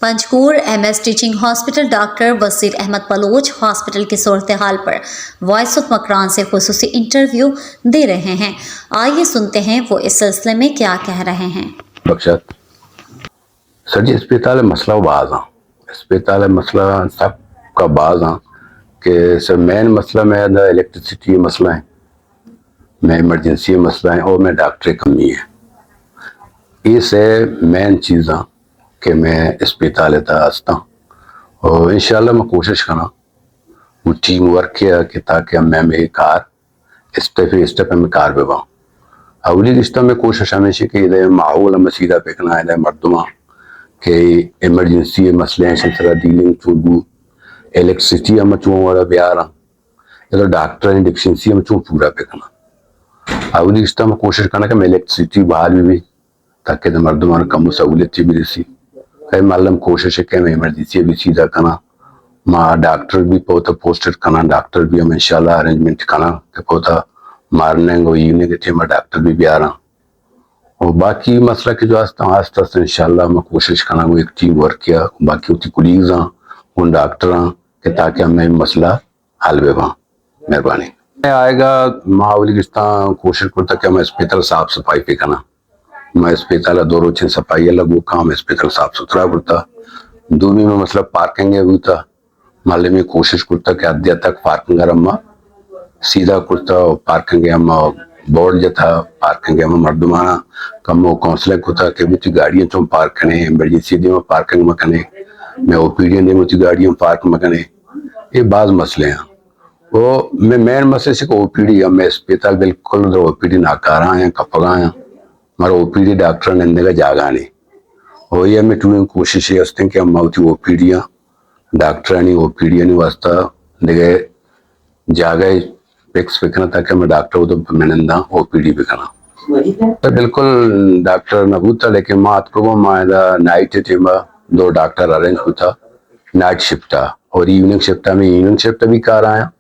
पंचकूर MS teaching hospital doctor Wasir Ahmad Bloch hospital की सूरत हाल पर voice of Makran से खुसूसी इंटरव्यू दे रहे हैं। आइए सुनते हैं वो इस सिलसिले में क्या कह रहे हैं। बख्शत सर जी अस्पताल मसला बाज हाँ अस्पताल मसला सब का बाज हाँ कि सर मेन मसला में इलेक्ट्रिसिटी मसला है, मैं इमरजेंसी मसला है और मैं डॉक्टर कमी है। ये मेन चीज़ां कि मैं अस्पताल हंसता और इंशाल्लाह मैं कोशिश करा वो टीम वर्क किया कि ताकि मैं मेरी कार स्टेप में कार पे पाऊँ। अवली रिश्ता में कोशिश हमेशा कि इधर माहौल मसीदा फेंकना इधर मर्दमा के इमरजेंसी मसले हैं शंसरा डीलिंग चूबू इलेक्ट्रिसिटी हम चूँ वाला ब्याह इधर डॉक्टर डिफिशेंसी हम चूँ पूरा फेंकना। अवली रिश्ता में कोशिश करना कि मैं इलेक्ट्रिसिटी बहाल भी ताकि मर्दमान कम सहूलियत भी रसी कई मालूम कोशिश है कि मैं इमरजेंसी भी सीधा करना माँ डॉक्टर भी पोता पोस्टर करना डॉक्टर भी हम इंशाल्लाह अरेंजमेंट करना कि पोता मारने को इवनिंग के मैं डॉक्टर भी आ रहा और बाकी मसला के जो आस्ता इंशाल्लाह मैं कोशिश करना वो एक टीम वर्क किया बाकी उसकी कुलीग्स हाँ उन डॉक्टर हाँ कि ताकि हमें मसला हल बे वहाँ मेहरबानी आएगा माँ वाली कोशिश करता कि हमें अस्पताल साफ सफाई पे करना मैं अस्पताल दो रोज सफाई अलग वो काम अस्पताल साफ सुथरा करता दूसरी में मतलब पार्किंग है होता माले में कोशिश करता कि अद्या तक पार्किंग अम्मा सीधा करता पार्किंग अम्मा बोर्ड जो था पार्किंग अम्मा मर्दमाना कम वो काउंसलिंग होता कि मुझे गाड़ियाँ चो पार्क करने इमरजेंसी में पार्किंग में करने मैं ओपीडी ने मुझे गाड़ियाँ पार्क में करने ये बाज मसले हैं वो मैं मेन मसले से ओपीडी मैं अस्पताल बिल्कुल ओपीडी नाकारा है कपगा है हमारा ओपीडी डॉक्टर ने इंदे का जागा नहीं और ये मैं टूरिंग कोशिश ये हस्ते कि हम माउती ओपीडियाँ डॉक्टर नहीं ओपीडियाँ नहीं वास्ता इंदे जागा पिक्स पिकना ताकि मैं डॉक्टर तो मैंने ओपीडी पे करना तो बिल्कुल डॉक्टर नबूता लेकिन मात को माँ नाइट टीम दो डॉक्टर अरेंज होता नाइट शिफ्ट और इवनिंग शिफ्ट भी कार आया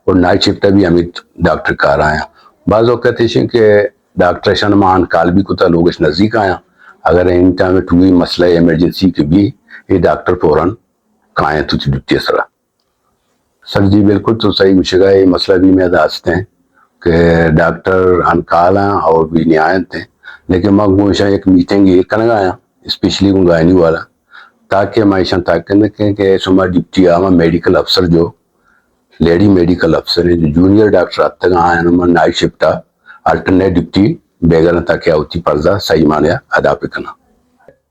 और नाइट शिफ्ट भी हम डॉक्टर कार आया बाज़ औक़ात कि डॉक्टर शनमान काल भी कुछ लोग नज़दीक आया अगर इन टाइम टूई मसला इमरजेंसी के भी ये डॉक्टर फौरन काए तुझ ड्यूटी सरा सर जी बिल्कुल तो सही पूछेगा ये मसला भी मैं दास्ते हैं कि डॉक्टर अनकाल हैं और भी नियायत हैं लेकिन मैं हमेशा एक मीटिंग ये करना आया स्पेशली गायनी वाला ताकि हमेशा ताकि कि सुमा डिप्टी आवा मेडिकल अफसर जो लेडी मेडिकल अफसर है जो जूनियर डॉक्टर अब तक आए नाइट शिफ्ट अल्टरनेट डिप्टी बेगर ताकि आवती पर्दा सही माने अदा पे करना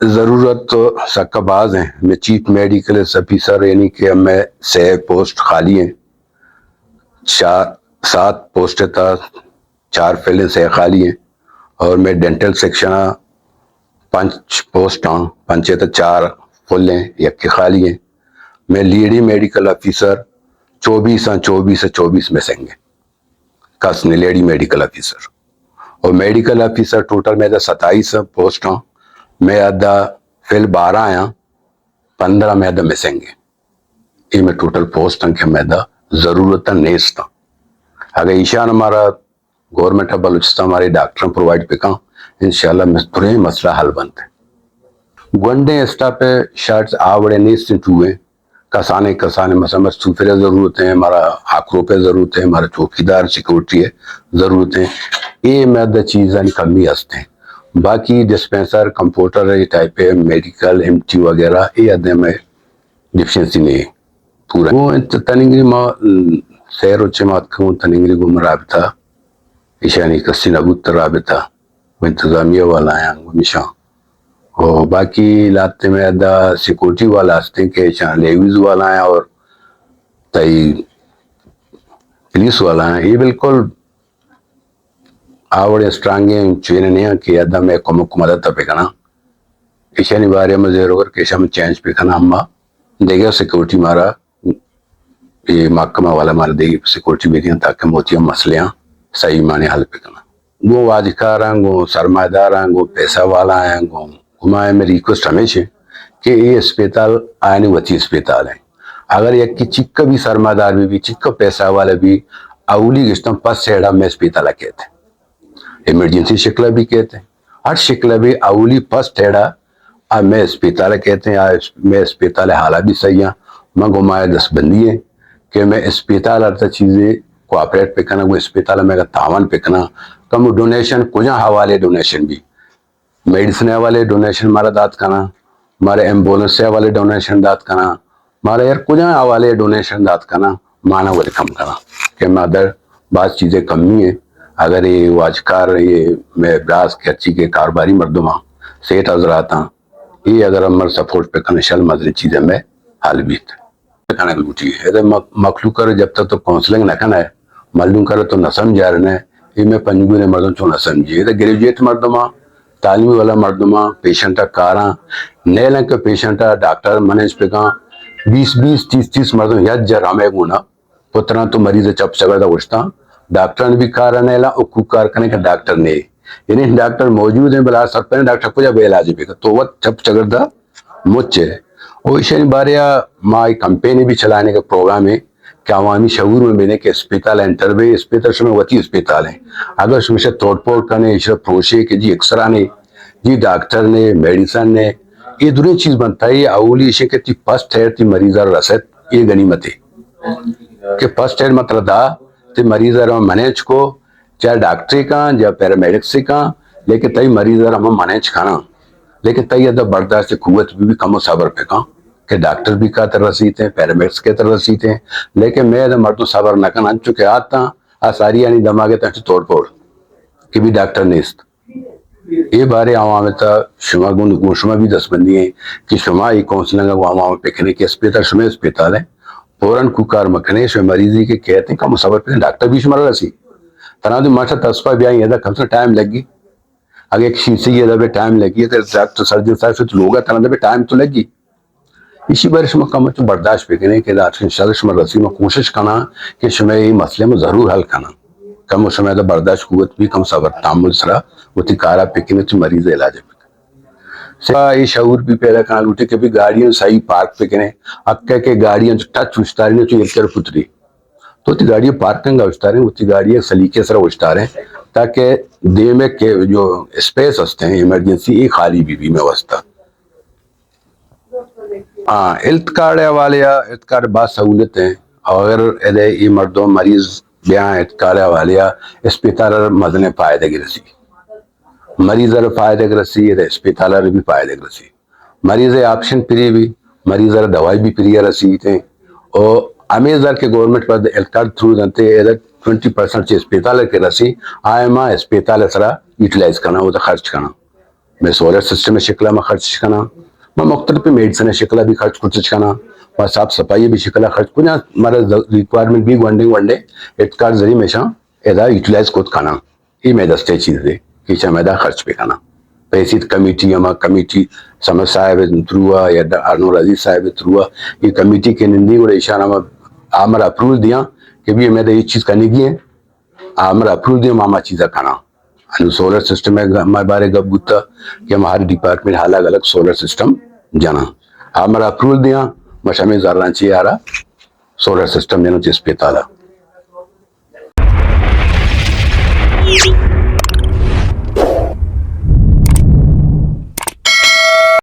जरूरत तो सक्का बाज है मैं चीफ मेडिकल ऑफिसर यानी कि मैं 6 पोस्ट खाली हैं 7 पोस्ट था 4 पहले से खाली हैं और मैं डेंटल सेक्शन 5 पोस्ट हाँ 5 तो 4 फुल हैं 1 खाली हैं मैं लेडी मेडिकल ऑफिसर 24 में सेंगे कसने लेडी मेडिकल ऑफिसर और मेडिकल ऑफिसर टोटल में 27 पोस्ट हूँ मैं अदा फिल 12 आया 15 में अदा मिसेंगे ये मैं टोटल पोस्ट हूँ कि मैं अदा जरूरत नहीं था अगर ईशान हमारा गवर्नमेंट ऑफ बलूचिस्तान हमारे डॉक्टर प्रोवाइड पे कहा इंशाल्लाह मैं तुरंत मसला हल बनते गुंडे स्टाफ पे शर्ट्स आवड़े नहीं हुए कसाने मसला सूफे जरूरत है हमारा आखरों पे जरूरत है हमारा चौकीदार सिक्योरिटी है जरूरत है ये मैदा चीज़ें कमी हंसते हैं बाकी डिस्पेंसर कंप्यूटर ये टाइप है मेडिकल MT वगैरह ये अदे में डिफिशियंसी नहीं है पूरा वो तनिंगरी माँ सैर उच्चे मात कहूँ तनिंगरी गुम राबता ईशानी कस्सी नबूत राबता वो इंतजामिया वाला है हमेशा और बाकी लाते में अदा सिक्योरिटी वाला हंसते के लेवीज वाला है और तई पुलिस वाला है ये बिल्कुल आवड़े स्ट्रांगे चीन नहीं कि अदा मैं कमुक मदद पे करना ईशानी बारे में जेरोगर केशा में चेंज पे करना अम्मा देगा सिक्योरिटी मारा ये महकमा वाला मारा देगी सिक्योरिटी मेरी ताकि मोतिया मसले सही माने हल पे करना वो वाजिकार हैं वो सरमादार हैं वो पैसा वाला हैं वो घुमाए में रिक्वेस्ट हमेशा कि ये अस्पताल आने वची अस्पताल है अगर एक की चिक्का भी सरमादार भी चिक्का पैसा वाला भी अवली गिस्टम पस सेड़ा में अस्पताल कहते हैं इमरजेंसी शिकला भी कहते हैं हर शिकला भी अवली फर्स्ट हेड़ा अब मैं अस्पताल कहते हैं आज मैं अस्पताल हाला भी सही हाँ मैं घुमाया दस बंदी है कि मैं अस्पताल अर्थ चीज़ें कोऑपरेट पे करना वो अस्पताल में का तावन पे करना कम डोनेशन कुछ हवाले डोनेशन भी मेडिसिन वाले डोनेशन मारा दात करना मारे एम्बुलेंस वाले डोनेशन दात करना मारे यार कुछ हवाले डोनेशन दात करना माना वो कम करना कि मैं अदर बात चीज़ें कम नहीं है अगर ये वाजकार ये मैं ब्रास के अच्छी के कारोबारी मर्दुमा सेठ हजरात हाँ ये अगर हमारे सपोर्ट पे करने शल मजरी चीज़ें में हाल भी खाना लूटी है मखलूक कर जब तक तो काउंसलिंग न करना है मालूम करे तो न समझा रहे ये मैं पंजगू ने मर्दों चो न समझिए तो ग्रेजुएट मर्दमा तालीमी वाला मर्दमा पेशेंट कारा नए लंग के पेशेंट डॉक्टर मनेज पे का 20-30 मर्दों यद जरामे गुना पुतना तो मरीज चप चगड़ता उठता डॉक्टर ने भी कार नेला और कार करने का डॉक्टर ने यानी डॉक्टर मौजूद है बला सकते हैं डॉक्टर को जब इलाज भी तो वह चप चगड़ता मुझे और इसे बारे माँ कंपेनी भी चलाने का प्रोग्राम है कि अवामी शऊर में मैंने के अस्पताल एंटर भी अस्पताल में वती अस्पताल है अगर उसमें से तोड़फोड़ करने इसे प्रोशे के जी एक्सरा ने जी डॉक्टर ने मेडिसन ने ये दूसरी चीज बनता है अवली इसे के ती फर्स्ट एड ती मरीज और रसद ये गनीमत है कि फर्स्ट एड मतलब दा ती मरीज और मैनेज को चाहे डॉक्टरी का या पैरामेडिक्स का लेकिन तई मरीज और हम मैनेज खाना लेकिन तई अदब बर्दाश्त से कुवत भी कम सबर पे का कि डॉक्टर भी का तरह सीते हैं पैरामेडिक्स के तरह सीते हैं लेकिन मैं तो मर्दों सबर न करना चुके आता आ सारी यानी दमागे तक तोड़ फोड़ कि भी डॉक्टर ने इस ये बारे आवाम था शुमा गुण शुमा भी दस बंदी है कि शुमा ये काउंसलिंग आवाम पेखने के अस्पताल शुमा अस्पताल है फौरन कुकार मखने शो मरीजी के कहते हैं कम सबर पे डॉक्टर भी शुमार रसी तना तो माशा तस्पा भी आई है कम से टाइम लगी आगे एक शीशी ये दबे टाइम लगी तो डॉक्टर सर्जन साहब से लोग तना दबे टाइम तो लगी इसी बारे शुमा कम तो बर्दाश्त पे करने के दार्शन शर शुमा रसी में कोशिश करना कि शुमा ये मसले में जरूर हल करना कम समय तो बर्दाश्त कुवत भी कम सबर तामुल सरा वो कारा पे किने तो मरीज इलाज ये शऊर भी पैदा करना लूटे कि भी गाड़ियां सही पार्क पे करें अक्के के गाड़ियां टच उछतारे ने तो एक तरफ उतरी तो ती गाड़ियां पार्किंग का उछतारे वो ती गाड़ियां सलीके से उछतारे ताकि दे में के जो स्पेस हस्ते हैं इमरजेंसी ये खाली भी में वस्ता हाँ हेल्थ कार्ड वाले या हेल्थ कार्ड बात सहूलत है अगर यदि ये मर्दों मरीज ब्याह हेल्थ कार्ड वाले या अस्पताल मदने फायदे की रसी मरीज फायदे की रसी ये अस्पताल भी फायदे की रसी मरीज ऑप्शन फ्री भी मरीज दवाई भी फ्री रसी थे और अमेजर के गवर्नमेंट पर हेल्थ कार्ड थ्रू जानते 20% से अस्पताल के रसी आए माँ अस्पताल सरा यूटिलाइज करना वो तो खर्च करना मैं सोलर सिस्टम में शिकला में खर्च करना मैं मुख्तलिफ मेडिसिन शिकला भी खर्च कुछ करना और साफ सफाई भी शिकला खर्च कुछ हमारा रिक्वायरमेंट भी वनडे हेल्थ कार्ड जरिए हमेशा एदा यूटिलाइज खुद खाना ये मैं दस्ते चीज़ है कि मैदा खर्च पे करना पैसी कमेटी हमारा कमेटी समझ साहब थ्रू या अर्नोल अजीज साहब थ्रू ये कमेटी के निंदी और इशारा में हमारा अप्रूवल दिया कि भी मैं ये चीज़ करने की है हमारा अप्रूवल दिया मामा चीज़ा खाना सोलर सिस्टम में हमारे बारे गप गुत्ता कि हमारे डिपार्टमेंट अलग अलग सोलर सिस्टम जाना हमारा अप्रूवल दिया मशा में ज़रा चाहिए आ रहा सोलर सिस्टम देना जिस पे ताला